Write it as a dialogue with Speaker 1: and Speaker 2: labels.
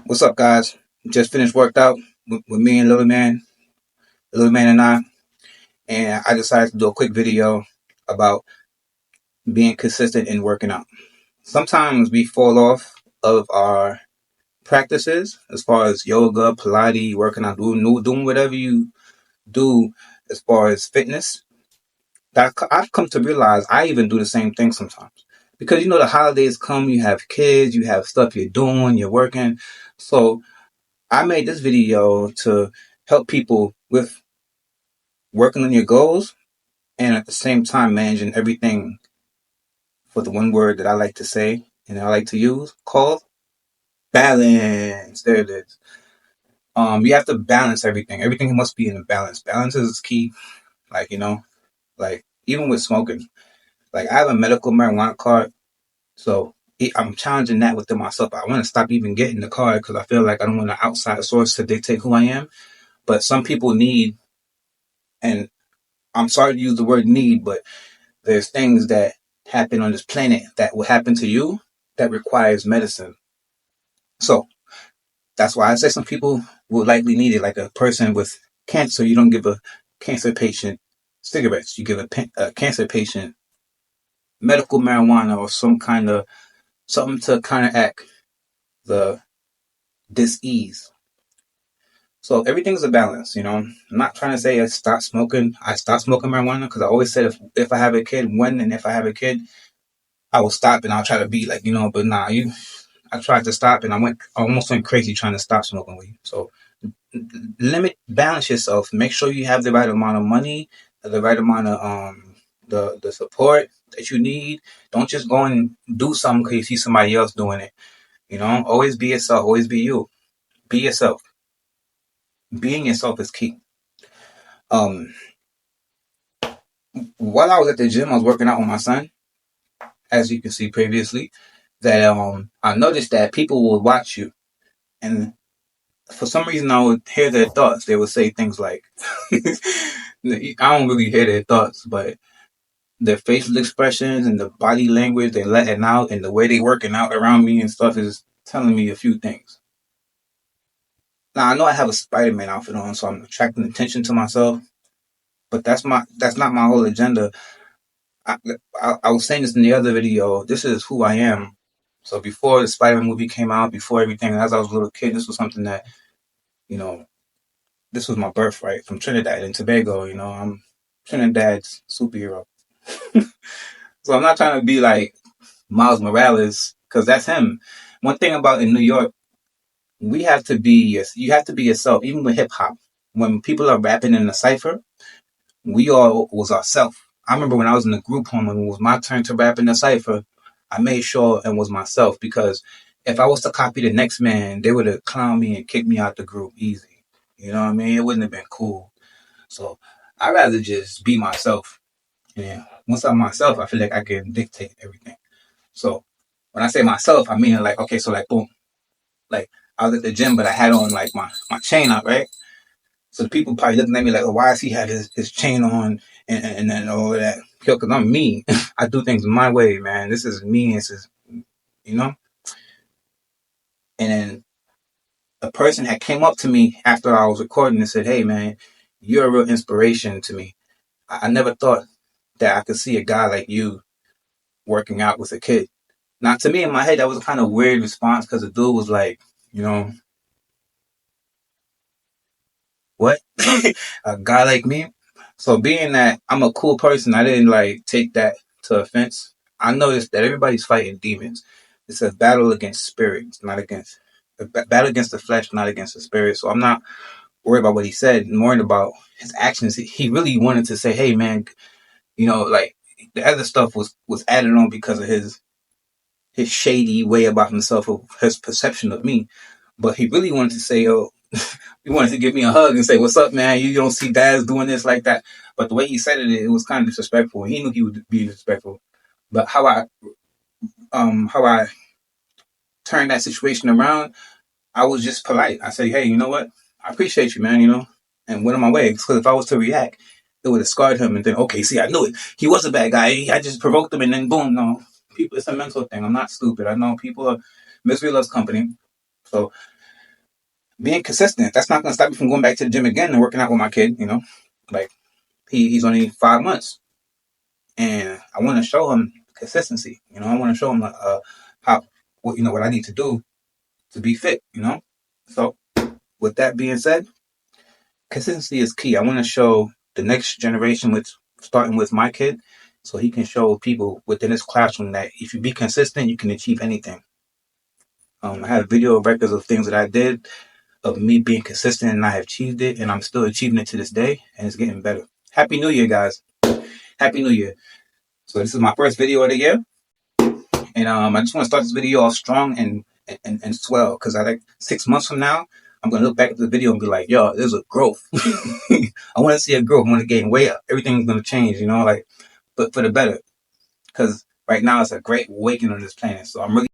Speaker 1: What's up, guys? Just finished worked out with me and Little Man and I, and I decided to do a quick video about being consistent in working out. Sometimes we fall off of our practices as far as yoga, Pilates, working out, doing whatever you do as far as fitness. That I've come to realize I even do the same thing sometimes. Because the holidays come, you have kids, you have stuff you're doing, you're working. So I made this video to help people with working on your goals and at the same time managing everything for the one word that I like to say and I like to use called balance. There it is. You have to balance everything. Everything must be in a balance. Balance is key. Like, like even with smoking, like I have a medical marijuana card. So I'm challenging that within myself. I want to stop even getting the card because I feel like I don't want an outside source to dictate who I am. But some people need, and I'm sorry to use the word need, but there's things that happen on this planet that will happen to you that requires medicine. So that's why I say some people will likely need it. Like a person with cancer, you don't give a cancer patient cigarettes. You give a cancer patient medical marijuana or some kind of something to counteract the dis-ease. So everything's a balance. I'm not trying to say I stopped smoking. I stopped smoking marijuana because I always said if I have a kid, when and if I have a kid, I will stop and I'll try to be like, but nah, I tried to stop and I almost went crazy trying to stop smoking weed. So balance yourself. Make sure you have the right amount of money, the right amount of the support that you need. Don't just go and do something because you see somebody else doing it. Always be yourself. Always be you. Be yourself. Being yourself is key. Um, while I was at the gym, I was working out with my son, as you can see previously. That I noticed that people would watch you, and for some reason I would hear their thoughts. They would say things like, I don't really hear their thoughts, but their facial expressions and the body language they letting out and the way they working out around me and stuff is telling me a few things. Now I know I have a Spider-Man outfit on, so I'm attracting attention to myself, but that's not my whole agenda. I was saying this in the other video. This is who I am. So before the Spider-Man movie came out, before everything, as I was a little kid, this was something that, you know, this was my birthright from Trinidad and Tobago. I'm Trinidad's superhero. So I'm not trying to be like Miles Morales because that's him. One thing about in New York, you have to be yourself, even with hip hop. When people are rapping in a cipher, we all was ourselves. I remember when I was in the group home and it was my turn to rap in the cipher, I made sure and was myself because if I was to copy the next man, they would have clowned me and kicked me out the group easy. You know what I mean? It wouldn't have been cool. So I'd rather just be myself. Yeah. Once I'm myself, I feel like I can dictate everything. So when I say myself, I mean like, okay, so like boom. Like I was at the gym, but I had on like my chain out, right? So the people probably looking at me like, oh, why does he have his chain on and then all of that? Because I'm me. I do things my way, man. This is me. This is, you know? And then a person had came up to me after I was recording and said, hey, man, you're a real inspiration to me. I never thought that I could see a guy like you working out with a kid. Now, to me, in my head, that was a kind of weird response because the dude was like, what? A guy like me? So being that I'm a cool person, I didn't like take that to offense. I noticed that everybody's fighting demons. It's a battle against spirits, not against a battle against the flesh, not against the spirit. So I'm not worried about what he said. I'm worried about his actions. He really wanted to say, "Hey, man, like the other stuff was added on because of his shady way about himself, or his perception of me." But he really wanted to say, "Oh." He wanted to give me a hug and say, "What's up, man? You don't see dads doing this like that." But the way he said it, it was kind of disrespectful. He knew he would be disrespectful. But how I turned that situation around, I was just polite. I said, "Hey, you know what? I appreciate you, man. And went on my way. Because if I was to react, it would have scarred him. And then, okay, see, I knew it. He was a bad guy. I just provoked him, and then boom, no. People, it's a mental thing. I'm not stupid. I know people are misery loves company. So being consistent. That's not going to stop me from going back to the gym again and working out with my kid. Like he's only 5 months, and I want to show him consistency. I want to show him how what I need to do to be fit. So with that being said, consistency is key. I want to show the next generation, starting with my kid, so he can show people within his classroom that if you be consistent, you can achieve anything. I have video records of things that I did, of me being consistent, and I have achieved it, and I'm still achieving it to this day, and it's getting better. Happy New Year, guys. Happy New Year. So this is my first video of the year, and I just want to start this video off strong and swell, because I like 6 months from now, I'm going to look back at the video and be like, yo, there's a growth. I want to see a growth. I want to gain weight up. Everything's going to change, but for the better, because right now it's a great awakening on this planet. So I'm really